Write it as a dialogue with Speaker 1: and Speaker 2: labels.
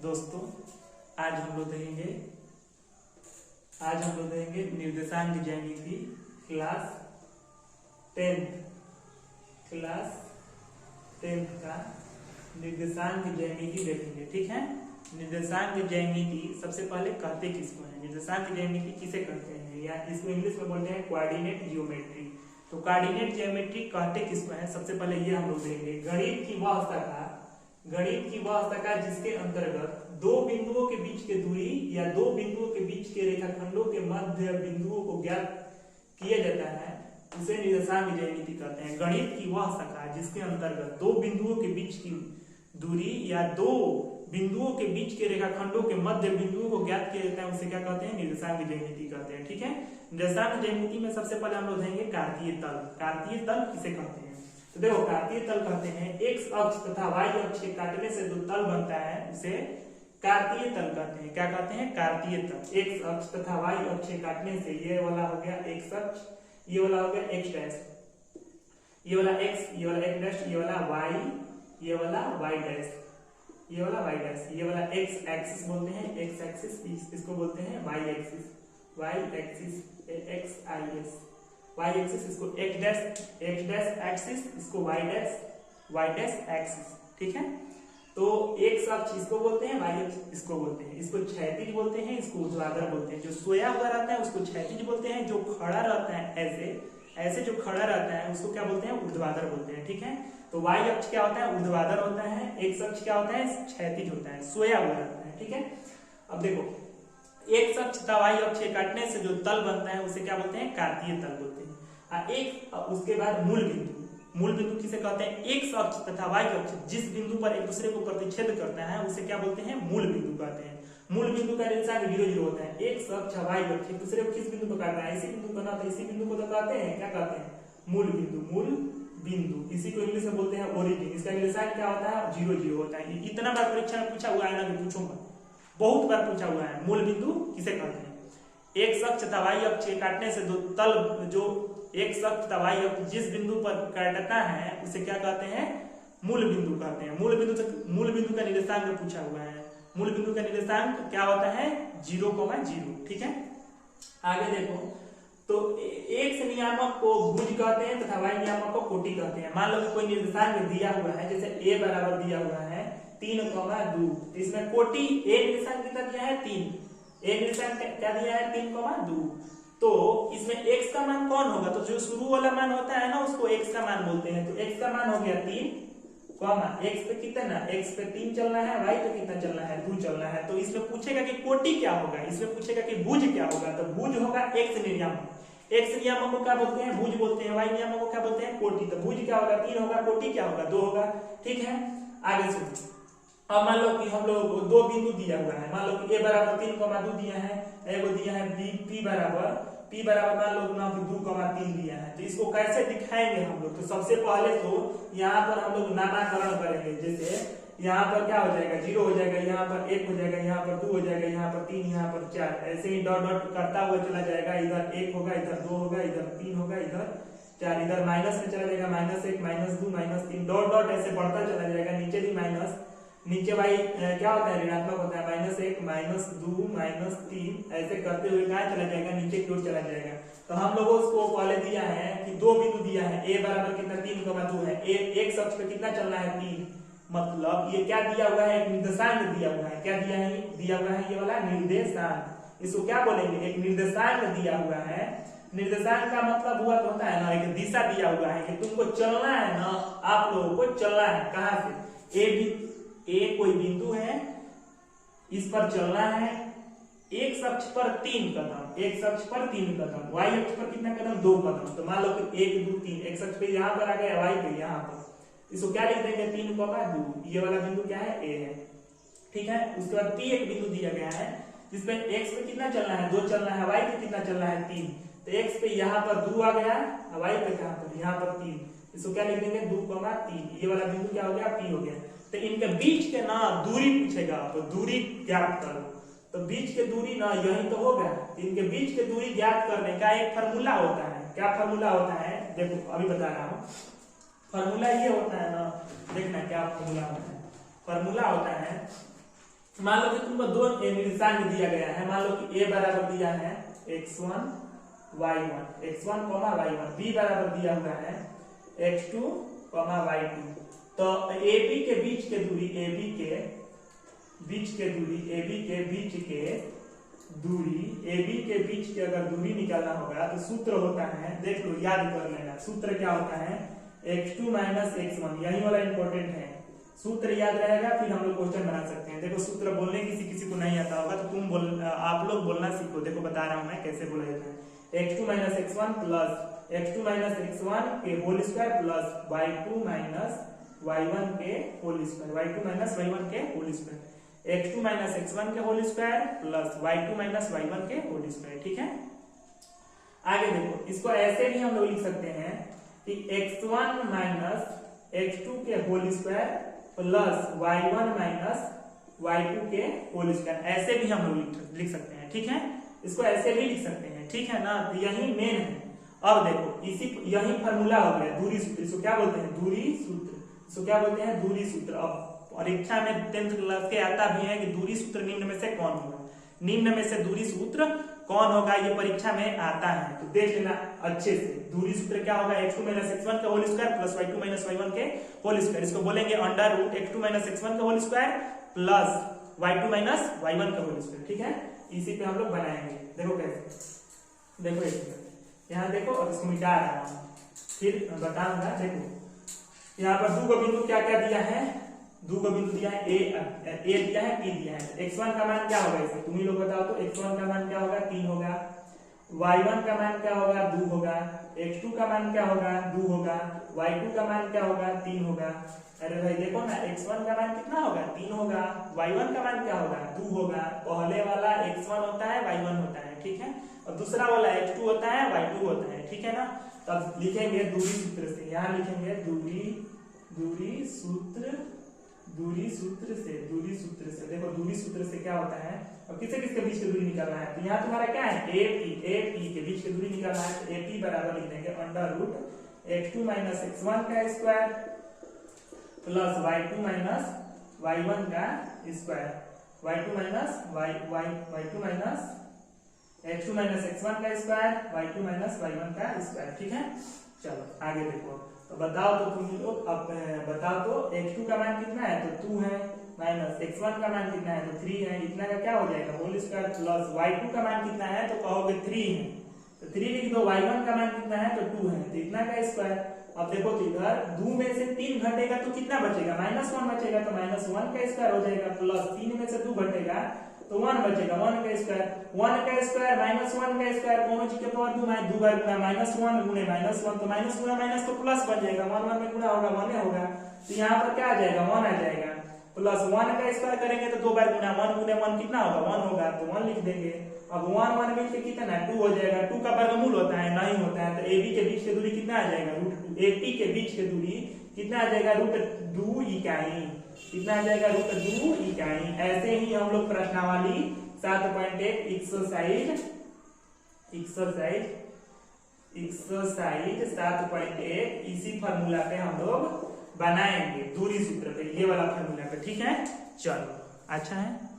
Speaker 1: दोस्तों आज हम लोग देखेंगे निर्देशांक ज्यामिति क्लास 10th का निर्देशांक ज्यामिति देखेंगे। ठीक है, निर्देशांक ज्यामिति सबसे पहले कहते किसको है, निर्देशांक ज्यामिति किसे कहते हैं, या इसको इंग्लिश में बोलते हैं कोऑर्डिनेट जियोमेट्री। तो कोऑर्डिनेट जियोमेट्री कहते किसको है, सबसे पहले ये हम लोग देखेंगे। गणित की वह शाखा जिसके अंतर्गत दो बिंदुओं के बीच की दूरी या दो बिंदुओं के बीच के रेखाखंडों के मध्य बिंदुओं को ज्ञात किया जाता है उसे निर्देशांक ज्यामिति कहते हैं। गणित की वह शाखा जिसके अंतर्गत दो बिंदुओं के बीच की दूरी या दो बिंदुओं के बीच के रेखाखंडों के मध्य बिंदुओं को ज्ञात किया जाता है उसे क्या कहते हैं, निर्देशांक ज्यामिति कहते हैं। ठीक है, निर्देशांक ज्यामिति में सबसे पहले हम लोग देखेंगे कार्तीय तल। कार्तीय तल किसे कहते हैं, तो देखो कार्तीय तल कहते हैं एक्स अक्ष तथा वाई अक्ष के काटने से जो तल बनता है उसे कार्तीय तल कहते हैं। क्या कहते हैं, कार्तीय तल। एक्स अक्ष तथा वाई अक्ष के काटने से ये वाला हो गया एक्स अक्ष, ये वाला हो गया एक्स डैश, ये वाला एक्स, ये वाला एक्स डैश, ये वाला वाई, ये वाला वाई डैश, ये वाला वाई डैश, ये वाला एक्स एक्सिस बोलते हैं, एक्स एक्सिस इसको बोलते हैं Y axis, Y axis X I S, Y axis इसको एक्स डैश एक्सिस, इसको वाई डैश एक्सिस। ठीक है, तो एक्स अक्ष इसको बोलते हैं, वाई अक्ष इसको बोलते हैं, इसको क्षैतिज बोलते हैं, इसको ऊर्ध्वाधर बोलते हैं। जो सोया हुआ रहता है उसको क्षैतिज बोलते हैं, जो खड़ा रहता है ऐसे जो खड़ा रहता है उसको क्या बोलते हैं, ऊर्ध्वाधर बोलते हैं। ठीक है, तो वाई अक्ष क्या होता है, ऊर्ध्वाधर होता है, एक्स अक्ष क्या होता है, क्षैतिज होता है, सोया हुआ रहता है। ठीक है, अब देखो एक्स अक्ष तथा वाई अक्ष के काटने से जो तल बनता है उसे क्या बोलते हैं, कार्तीय तल बोलते हैं। उसके बाद मूल बिंदु किसे कहते हैं, एक्स अक्ष तथा वाई अक्ष जिस बिंदु पर एक दूसरे को प्रतिच्छेद करता है उसे क्या बोलते हैं, मूल बिंदु कहते हैं। मूल बिंदु का निर्देशांक 0 0 होता है। एक्स अक्ष वाई अक्ष एक दूसरे को किस बिंदु पर काटना है, इसी बिंदु को ना, तो इसी बिंदु को तो कहते हैं, क्या कहते हैं, मूल बिंदु। इसी को इंग्लिश में बोलते हैं ओरिजिन। इसका निर्देशांक क्या होता है, 0 0 होता है। इतना बार परीक्षा में पूछा हुआ है ना, कि पूछूंगा, बहुत बार पूछा हुआ है। मूल बिंदु किसे कहते हैं, एक्स अक्ष तथा वाई अक्ष के काटने से जो तल जो एक्स अक्ष तथा वाई अक्ष जिस बिंदु पर काटता है उसे क्या कहते हैं, मूल बिंदु कहते हैं। मूल बिंदु का निर्देशांक पूछा हुआ है। मूल बिंदु का निर्देशांक क्या होता है, 0 0। ठीक है, आगे देखो, तो एक्स नियामक को भुज कहते हैं तथा वाई नियामक को कोटि कहते हैं। मान लो कि कोई निर्देशांक दिया हुआ है, जैसे a बराबर दिया हुआ है 3, 2, इसमें कोटि a निर्देशांक कितना दिया है, 3, a निर्देशांक क्या दिया है, 3, 2। तो इसमें x का मान कौन होगा, तो जो शुरू वाला मान होता है ना उसको x का मान बोलते हैं। तो x का मान हो गया 3, x पे कितना, x पे 3 चलना है, y पे कितना चलना है, 2 चलना है। तो इसमें पूछेगा कि कोटि क्या होगा, इसमें पूछेगा कि भुज क्या होगा, तो भुज होगा x नियामक। x नियामक को क्या बोलते हैं, भुज बोलते हैं। y नियामक को क्या बोलते हैं, कोटि। तो भुज क्या होगा, 3 होगा, कोटि क्या होगा, 2 होगा। ठीक है, आगे सुनो। अब मान लो कि हम लोग दो बिंदु दिया हुआ है, मान लो कि a बराबर 3, 2 दिया है, एगो दिया है p बराबर मान लो ना 2, 3 दिया है। तो इसको कैसे दिखाएंगे हम लोग, तो सबसे पहले तो यहाँ पर हम लोग नामाकरण करेंगे। जैसे यहाँ पर क्या हो जाएगा, 0 हो जाएगा, यहाँ पर 1 हो जाएगा, यहाँ पर 2 हो जाएगा, यहाँ पर 3, यहाँ पर 4, ऐसे ही डॉट डॉट करता हुआ चला जाएगा। इधर 1 होगा, इधर 2 होगा, इधर 3 होगा, इधर 4, इधर माइनस में चला जाएगा, -1, -2, -3, डॉट डॉट ऐसे बढ़ता चला जाएगा। नीचे भी माइनस, नीचे भाई क्या होता है, ऋणात्मक होता है, -1, -2, -3, ऐसे करते हुए कहाँ चला जाएगा, नीचे की ओर चला जाएगा। तो हम लोगों को पहले दिया है कि दो बिंदु दिया है, a बराबर कितना, 3, 2 है, एक अक्ष पे कितना चलना है, 3। मतलब ये क्या दिया हुआ है, एक निर्देशांक दिया हुआ है। क्या दिया हुआ है, ये वाला निर्देशांक। इसको क्या बोलेंगे, एक निर्देशांक दिया हुआ है। निर्देशांक का मतलब हुआ तो होता है ना, एक दिशा दिया हुआ है कि तुमको चलना है ना, आप लोगों को चलना है कहाँ से, ए कोई बिंदु है, इस पर चलना है, एक्स अक्ष पर 3 कदम, वाई अक्ष पर कितना कदम, 2 कदम। तो मान लो कि 1, 2, 3, एक्स अक्ष पे यहाँ पर आ गया, वाई पे यहाँ पर, इसको क्या लिख देंगे, 3, 2। ये वाला बिंदु क्या है, ए है। ठीक है, उसके बाद p एक बिंदु दिया गया है जिसपे एक्स पे कितना चलना है, 2 चलना है, वाई पे कितना चलना है, 3। तो एक्स पे यहाँ पर 2 आ गया, वाई पे कहाँ पर, यहाँ पर 3। इसको क्या लिख देंगे, 2, 3। ये वाला बिंदु क्या हो गया, p हो गया। तो इनके बीच के ना दूरी पूछेगा, तो दूरी ज्ञात करो। तो बीच के दूरी ना यही तो होगा। इनके बीच के दूरी ज्ञात करने का एक फार्मूला होता है। क्या फार्मूला होता है, देखो अभी बता रहा हूँ। फार्मूला ये होता है ना, देखना क्या फार्मूला होता है। फार्मूला होता है मान लो कि तुमको दो निर्देशांक दिया गया है, मान लो कि a बराबर दिया है x1 y1, x1 y1, b बराबर दिया हुआ है x2 y2। तो AB के बीच के दूरी, AB के बीच के अगर दूरी निकालना होगा तो सूत्र होता है, देख लो याद कर लेना, सूत्र क्या होता है x2 माइनस x1, यही वाला इंपॉर्टेंट है, सूत्र याद रहेगा फिर हम लोग क्वेश्चन बना सकते हैं। देखो सूत्र बोलने किसी को नहीं आता होगा तो आप लोग बोलना सीखो। देखो बता रहा हूं मैं कैसे बोला जाता है, x2 minus x1 plus x2 minus x1 के whole square plus y2 minus y1 के whole square, y2 minus y1 के whole square, x2 minus x1 के whole square plus y2 minus y1 के होल स्क्वायर। ठीक है, आगे देखो इसको ऐसे भी हम लोग लिख सकते हैं कि x1 माइनस x2 के whole square plus y1 minus y2 के होल स्क्वायर, ऐसे भी हम लोग लिख सकते हैं। ठीक है, इसको ऐसे भी लिख सकते हैं। ठीक है ना, तो यही मेन है। अब देखो यही फार्मूला हो गया दूरी सूत्र, इसको क्या बोलते हैं दूरी सूत्र, इसको क्या बोलते हैं दूरी सूत्र। अब परीक्षा में 10th क्लास के आता भी है कि दूरी सूत्र निम्न में से कौन होगा, निम्न में से दूरी सूत्र कौन होगा, ये परीक्षा में आता है, तो देख लेना अच्छे से। दूरी सूत्र क्या होगा x2 माइनस x1 का whole square plus y2 minus y1 के होल स्क्वायर, इसको बोलेंगे under root x2 minus x1 का whole square plus y2 minus y1 का होल स्क्वायर। ठीक है, इसी पे हम लोग बनाएंगे। देखो कैसे, देखो यहाँ देखो, अब इसको मिटा रहा हूं फिर बताऊंगा। देखो यहाँ पर दो बिंदु क्या क्या दिया है, दो बिंदु दिया है, a दिया है, p दिया है। x1 का मान क्या होगा, इसे तुम ही लोग बताओ तो x1 का मान क्या होगा 3 होगा, y1 का मान क्या होगा 2 होगा, x2 का मान क्या होगा 2 होगा, y2 का मान क्या होगा 3 होगा। अरे भाई देखो ना, x1 का मान कितना होगा 3 होगा, y1 का मान क्या होगा 2 होगा। पहले वाला x1 होता है y1 होता है, ठीक है, और दूसरा वाला x2 होता है y2 होता है। ठीक है ना, तब लिखेंगे दूरी सूत्र से, यहाँ लिखेंगे दूरी सूत्र से। देखो दूरी सूत्र से क्या होता है, और किससे किसके बीच की दूरी निकालना है, तो यहाँ तुम्हारा क्या है AP के बीच की दूरी निकालना है, तो AP बराबर लिख देंगे under root x2 minus x1 का square plus y2 minus y1 का square, y2 minus x2 minus x1 का स्क्वायर, y2 माइनस y1 का स्क्वायर। ठीक है, चलो आगे देखो, तो बताओ तो तुम लोग, अब बताओ तो x2 का मान कितना है, तो 2 है, माइनस x1 का मान कितना है, तो 3 है, इतना का क्या हो जाएगा होल स्क्वायर, प्लस y2 का मान कितना है, तो कहोगे 3 है, तो 3 लिख दो, y1 का मान कितना है, तो 2 है, तो इतना का स्क्वायर। अब देखो तो इधर 2 में से 3 घटेगा तो कितना बचेगा, -1 बचेगा, तो -1 का स्क्वायर हो जाएगा, प्लस 3 में से 2 घटेगा तो 1 बचेगा, 1 का स्क्वायर, 1 का स्क्वायर माइनस 1 का स्क्वायर, दोनों चीज के पावर 2 2 बार गुना -1 गुने -1, तो माइनस गुना माइनस तो प्लस बन जाएगा, 1 1 में गुना होगा 1 होगा, तो यहाँ पर क्या आ जाएगा 1 आ जाएगा, प्लस 1 का स्क्वायर करेंगे तो 2 बार गुना 1 गुने 1 कितना होगा 1 होगा, तो 1 लिख देंगे। अब 1 1 मिलके कितना 2 हो जाएगा, 2 का वर्गमूल होता है नहीं होता है, तो AB के बीच की दूरी कितना आ जाएगा √2, AP के बीच की दूरी कितना आ जाएगा √2 इकाई, कितना आ जाएगा √2 इकाई। ऐसे ही हम लोग प्रश्नावली 7.1 एक्सरसाइज 7.1 इसी फार्मूला पे हम लोग बनाएंगे, दूरी सूत्र पे, ये वाला फार्मूला पे। ठीक है, चलो अच्छा है।